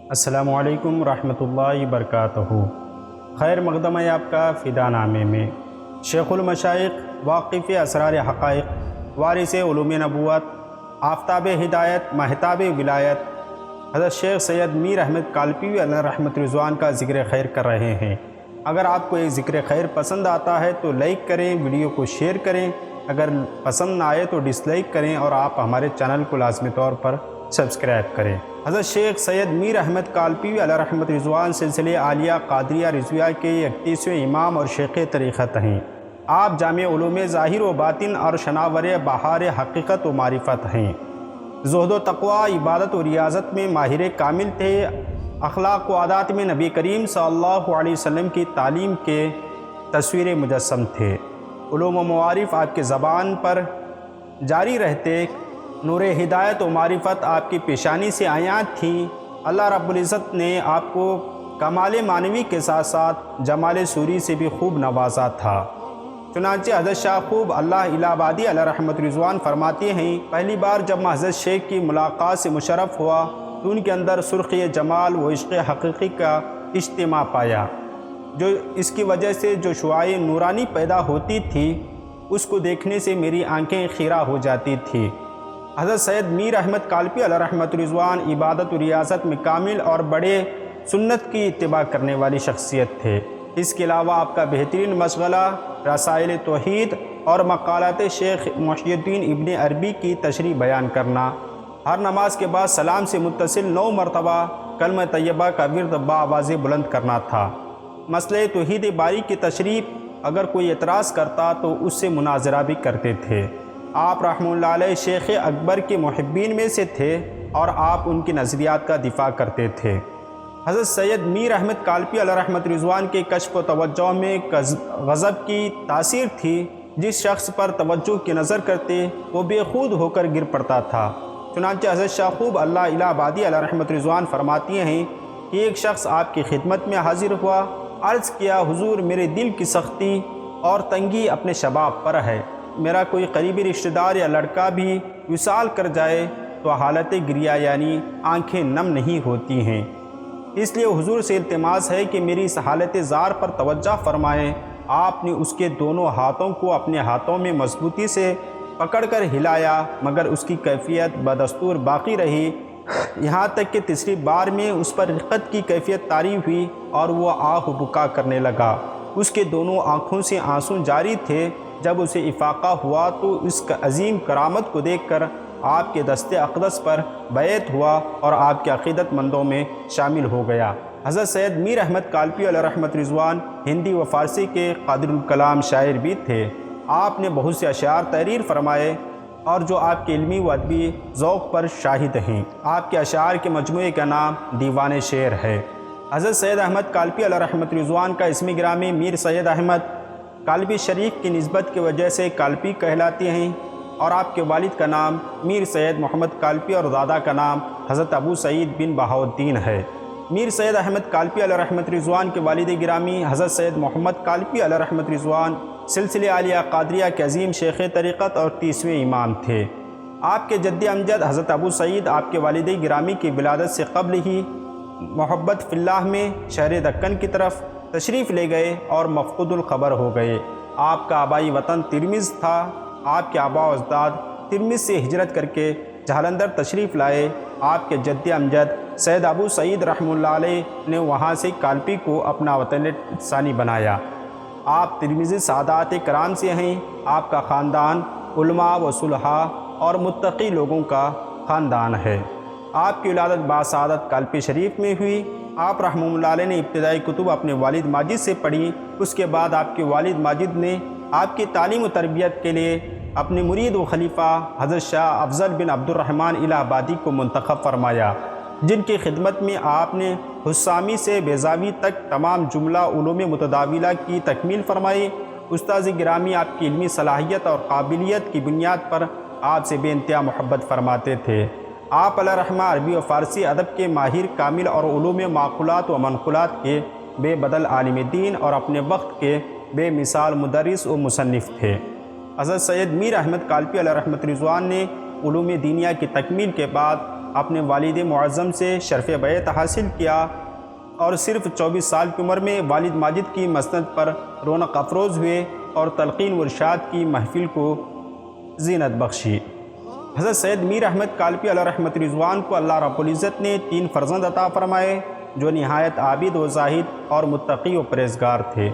السلام علیکم رحمتllahi وبرکاتہ۔ خیر مقدم ہے آپ کا فدا نامے میں۔ شیخ المشائخ، واقف اسرار حقائق، وارث علوم نبوت، آفتاب ہدایت، مہتاب ولایت، حضرت شیخ سید میر احمد کالپی علیہ رحمت رضوان کا ذکر خیر کر رہے ہیں۔ اگر آپ کو ایک ذکر خیر پسند آتا ہے تو لائک کریں، ویڈیو کو شیئر کریں، اگر پسند نہ آئے تو ڈس لائک کریں، اور آپ ہمارے چینل کو لازمی طور پر سبسکرائب کریں۔ حضرت شیخ سید میر احمد کالپی علیہ رحمت رضوان سلسلے عالیہ قادریہ رضویہ کے 31ویں امام اور شیخ طریقت ہیں۔ آپ جامع علوم ظاہر و باطن اور شناور بہار حقیقت و معرفت ہیں۔ زہد و تقوی، عبادت و ریاضت میں ماہر کامل تھے۔ اخلاق و عادات میں نبی کریم صلی اللہ علیہ وسلم کی تعلیم کے تصویر مجسم تھے۔ علوم و معارف آپ کے زبان پر جاری رہتے، نور ہدایت و معرفت آپ کی پیشانی سے عیاں تھیں۔ اللہ رب العزت نے آپ کو کمال معنوی کے ساتھ ساتھ جمال سوری سے بھی خوب نوازا تھا۔ چنانچہ حضرت شاہ خوب اللہ آبادی علیہ رحمت رضوان فرماتے ہیں، پہلی بار جب میں حضرت شیخ کی ملاقات سے مشرف ہوا تو ان کے اندر سرخی جمال و عشق حقیقی کا اجتماع پایا، جو اس کی وجہ سے جو شعاع نورانی پیدا ہوتی تھی اس کو دیکھنے سے میری آنکھیں خیرہ ہو جاتی تھی۔ حضرت سید میر احمد کالپی علیہ رحمت رضوان عبادت و ریاضت میں کامل اور بڑے سنت کی اتباع کرنے والی شخصیت تھے۔ اس کے علاوہ آپ کا بہترین مشغلہ رسائل توحید اور مقالات شیخ محی الدین ابن عربی کی تشریح بیان کرنا، ہر نماز کے بعد سلام سے متصل 9 مرتبہ کلمہ طیبہ کا ورد بآواز بلند کرنا تھا۔ مسئلہ توحید باری کی تشریح اگر کوئی اعتراض کرتا تو اس سے مناظرہ بھی کرتے تھے۔ آپ رحمۃ اللہ علیہ شیخ اکبر کے محبین میں سے تھے اور آپ ان کے نظریات کا دفاع کرتے تھے۔ حضرت سید میر احمد کالپی علیہ رحمت رضوان کے کشف و توجہ میں غضب کی تاثیر تھی۔ جس شخص پر توجہ کی نظر کرتے وہ بے خود ہو کر گر پڑتا تھا۔ چنانچہ حضرت شاہ خوب اللہ آبادی علیہ رحمت رضوان فرماتی ہیں کہ ایک شخص آپ کی خدمت میں حاضر ہوا، عرض کیا، حضور میرے دل کی سختی اور تنگی اپنے شباب پر ہے، میرا کوئی قریبی رشتہ دار یا لڑکا بھی وصال کر جائے تو حالت گریہ یعنی آنکھیں نم نہیں ہوتی ہیں، اس لیے حضور سے التماس ہے کہ میری اس حالت زار پر توجہ فرمائیں۔ آپ نے اس کے دونوں ہاتھوں کو اپنے ہاتھوں میں مضبوطی سے پکڑ کر ہلایا، مگر اس کی کیفیت بدستور باقی رہی، یہاں تک کہ تیسری بار میں اس پر رقت کی کیفیت طاری ہوئی اور وہ آہ و بکا کرنے لگا۔ اس کے دونوں آنکھوں سے آنسو جاری تھے۔ جب اسے افاقہ ہوا تو اس عظیم کرامت کو دیکھ کر آپ کے دست اقدس پر بیعت ہوا اور آپ کے عقیدت مندوں میں شامل ہو گیا۔ حضرت سید میر احمد کالپی علیہ رحمت رضوان ہندی و فارسی کے قادر الکلام شاعر بھی تھے۔ آپ نے بہت سے اشعار تحریر فرمائے اور جو آپ کے علمی و ادبی ذوق پر شاہد ہیں۔ آپ کے اشعار کے مجموعے کا نام دیوان شعر ہے۔ حضرت سید احمد کالپی علیہ رحمت رضوان کا اسم گرامی میر سید احمد کالپی شریف کی نسبت کی وجہ سے کالپی کہلاتے ہیں، اور آپ کے والد کا نام میر سید محمد کالپی اور دادا کا نام حضرت ابو سعید بن بہاؤالدین ہے۔ میر سید احمد کالپی علیہ رحمت رضوان کے والد گرامی حضرت سید محمد کالپی علیہ رحمت رضوان سلسلے عالیہ قادریہ کے عظیم شیخ طریقت اور 30ویں امام تھے۔ آپ کے جد امجد حضرت ابو سعید آپ کے والد گرامی کی ولادت سے قبل ہی محبت فی اللہ میں شہر دکن کی طرف تشریف لے گئے اور مفقود الخبر ہو گئے۔ آپ کا آبائی وطن ترمز تھا۔ آپ کے آباء و اجداد ترمز سے ہجرت کر کے جہلندر تشریف لائے۔ آپ کے جد امجد سید ابو سعید رحمہ اللہ علیہ نے وہاں سے کالپی کو اپنا وطن ثانی بنایا۔ آپ ترمزی سادات کرام سے ہیں۔ آپ کا خاندان علماء و صلحاء اور متقی لوگوں کا خاندان ہے۔ آپ کی ولادت باسعادت کالپی شریف میں ہوئی۔ آپ رحمہ اللہ علیہ نے ابتدائی کتب اپنے والد ماجد سے پڑھی۔ اس کے بعد آپ کے والد ماجد نے آپ کی تعلیم و تربیت کے لیے اپنے مرید و خلیفہ حضرت شاہ افضل بن عبد الرحمن الہ آبادی کو منتخب فرمایا، جن کی خدمت میں آپ نے حسامی سے بیضاوی تک تمام جملہ علوم متداولہ کی تکمیل فرمائی۔ استاذ گرامی آپ کی علمی صلاحیت اور قابلیت کی بنیاد پر آپ سے بے انتہا محبت فرماتے تھے۔ آپ علیہ رحمہ عربی و فارسی ادب کے ماہر کامل اور علوم معقولات و منقولات کے بے بدل عالم دین اور اپنے وقت کے بے مثال مدرس و مصنف تھے۔ حضرت سید میر احمد کالپی علیہ رحمت رضوان نے علوم دینیہ کی تکمیل کے بعد اپنے والد معظم سے شرف بیعت حاصل کیا اور صرف 24 سال کی عمر میں والد ماجد کی مسند پر رونق افروز ہوئے اور تلقین و ارشاد کی محفل کو زینت بخشی۔ حضرت سید میر احمد کالپی علیہ رحمت رضوان کو اللہ رب العزت نے 3 فرزند عطا فرمائے جو نہایت عابد و زاہد اور متقی و پرہیزگار تھے،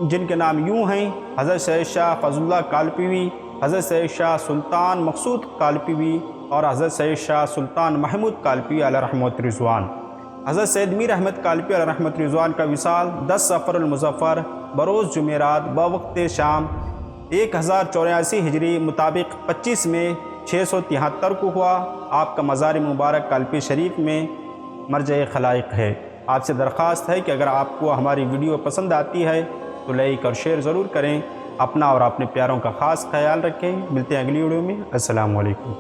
جن کے نام یوں ہیں: حضرت سید شاہ فضلullah کالپوی، حضرت سید شاہ سلطان مقصود کالپوی اور حضرت سید شاہ سلطان محمود کالپی علیہ رحمت رضوان۔ حضرت سید میر احمد کالپی علیہ رحمت رضوان کا وصال 10 سفر المظفر بروز جمعرات بوقت شام 1084 ہجری مطابق 25 میں 673 کو ہوا۔ آپ کا مزار مبارک کالپی شریف میں مرجع خلائق ہے۔ آپ سے درخواست ہے کہ اگر آپ کو ہماری ویڈیو پسند آتی ہے تو لائک اور شیئر ضرور کریں۔ اپنا اور اپنے پیاروں کا خاص خیال رکھیں۔ ملتے ہیں اگلی ویڈیو میں۔ السلام علیکم۔